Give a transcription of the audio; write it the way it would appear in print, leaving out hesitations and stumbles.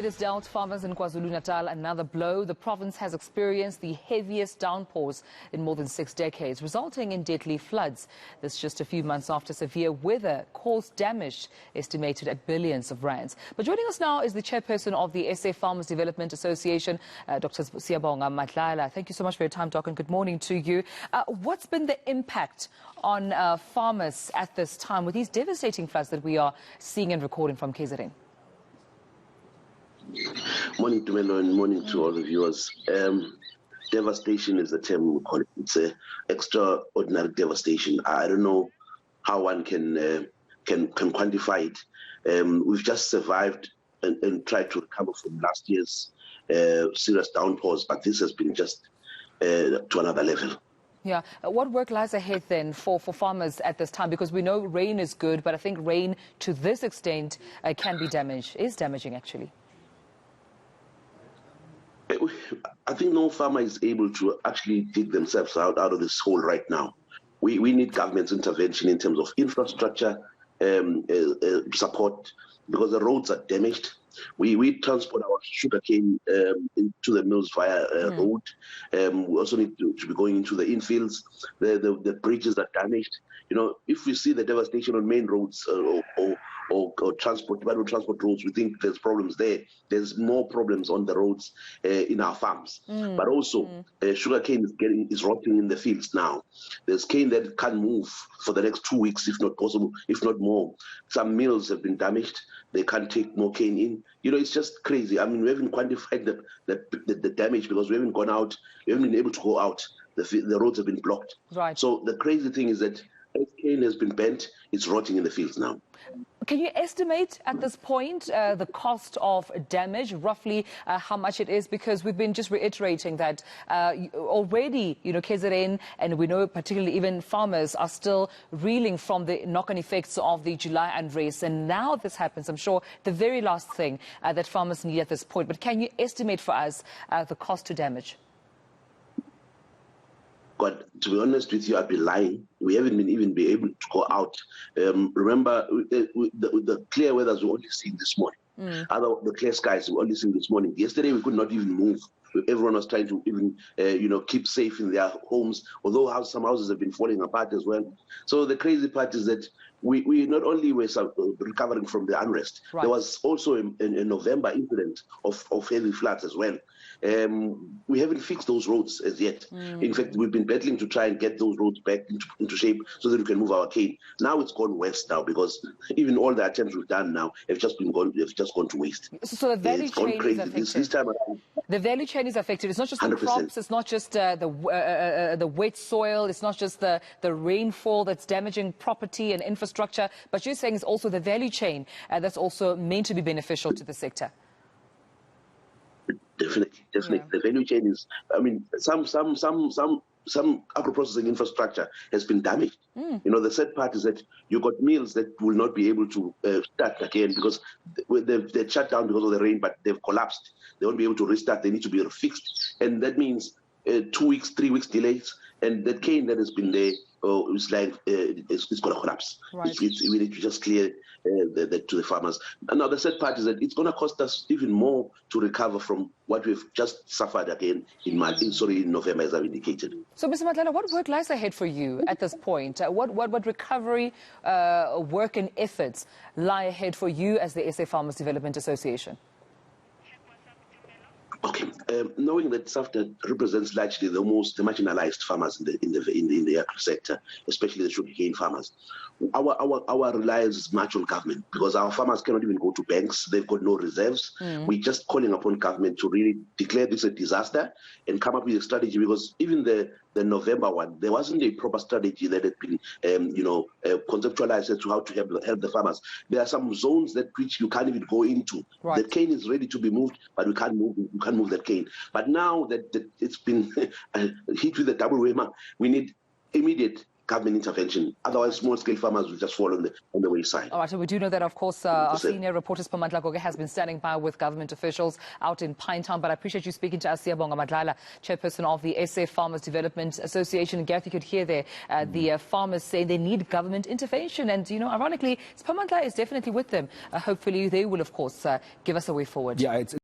It has dealt farmers in KwaZulu-Natal another blow. The province has experienced the heaviest downpours in more than 6 decades, resulting in deadly floods. This just a few months after severe weather caused damage estimated at billions of rands. But joining us now is the chairperson of the SA Farmers Development Association, Dr. Siyabonga Madlala. Thank you so much for your time, Doc, and good morning to you. What's been the impact on farmers at this time with these devastating floods that we are seeing and recording from KZN? Morning to Melo and morning to all the viewers. Devastation is the term we call it. It's an extraordinary devastation. I don't know how one can quantify it. We've just survived and tried to recover from last year's serious downpours, but this has been just to another level. Yeah. What work lies ahead then for farmers at this time? Because we know rain is good, but I think rain to this extent can be damaging actually. I think no farmer is able to actually dig themselves out of this hole right now. We need government's intervention in terms of infrastructure support, because the roads are damaged. We transport our sugarcane into the mills via road. We also need to be going into the infields. The bridges are damaged. You know, if we see the devastation on main roads or transport roads, we think there's problems there. There's more problems on the roads in our farms. But also, sugarcane is rotting in the fields now. There's cane that can't move for the next 2 weeks, if not possible, if not more. Some mills have been damaged. They can't take more cane in. You know, it's just crazy. I mean, we haven't quantified the damage because we haven't gone out. We haven't been able to go out. The roads have been blocked. Right. So the crazy thing is that cane has been bent. It's rotting in the fields now. Can you estimate at this point the cost of damage, roughly how much it is? Because we've been just reiterating that already, you know, KZN, and we know particularly even farmers are still reeling from the knock-on effects of the July unrest. And now this happens, I'm sure, the very last thing that farmers need at this point. But can you estimate for us the cost to damage? God, to be honest with you, I'd be lying. We haven't even been able to go out. Remember, the clear weathers we only seen this morning. The clear skies we only seen this morning. Yesterday we could not even move. Everyone was trying to even, keep safe in their homes, although some houses have been falling apart as well. So the crazy part is that we not only were recovering from the unrest, right. There was also a November incident of heavy floods as well. We haven't fixed those roads as yet. In fact, we've been battling to try and get those roads back into shape so that we can move our cane. Now it's gone west now because even all the attempts we've done now have just gone to waste. So the value chain is affected. This time around. The value chain is affected. It's not just the 100%. crops. It's not just the wet soil. It's not just the rainfall that's damaging property and infrastructure. But you're saying it's also the value chain that's also meant to be beneficial to the sector. Definitely. Yeah. The value chain is. I mean, some agro-processing infrastructure has been damaged. You know, the sad part is that you got mills that will not be able to start again because they're shut down because of the rain, but they've collapsed. They won't be able to restart. They need to be fixed, and that means 2 weeks, 3 weeks delays. And the cane that has been there, it's like it's going to collapse. Right. We need to just clear that to the farmers. And now the sad part is that it's going to cost us even more to recover from what we've just suffered again in November, as I've indicated. So, Mr. Madlala, what work lies ahead for you at this point? What recovery work and efforts lie ahead for you as the SA Farmers Development Association? Okay, knowing that SAFTA represents largely the most marginalized farmers in the agri sector, especially the sugarcane farmers, our reliance is much on government because our farmers cannot even go to banks. They've got no reserves. We're just calling upon government to really declare this a disaster and come up with a strategy, because even the November one, there wasn't a proper strategy that had been conceptualized as to how to help the farmers. There are some zones which you can't even go into. Right. The cane is ready to be moved, but we can't move that cane. But now that it's been hit with the double whammy, we need immediate government intervention. Otherwise, small-scale farmers will just fall on the wayside. All right, so we do know that, of course, our senior reporter Madlala has been standing by with government officials out in Pinetown, but I appreciate you speaking to us, Siyabonga Madlala, Chairperson of the SA Farmers Development Association. Gareth, you could hear there the farmers saying they need government intervention, and, ironically, Madlala is definitely with them. Hopefully, they will, of course, give us a way forward. Yeah, it's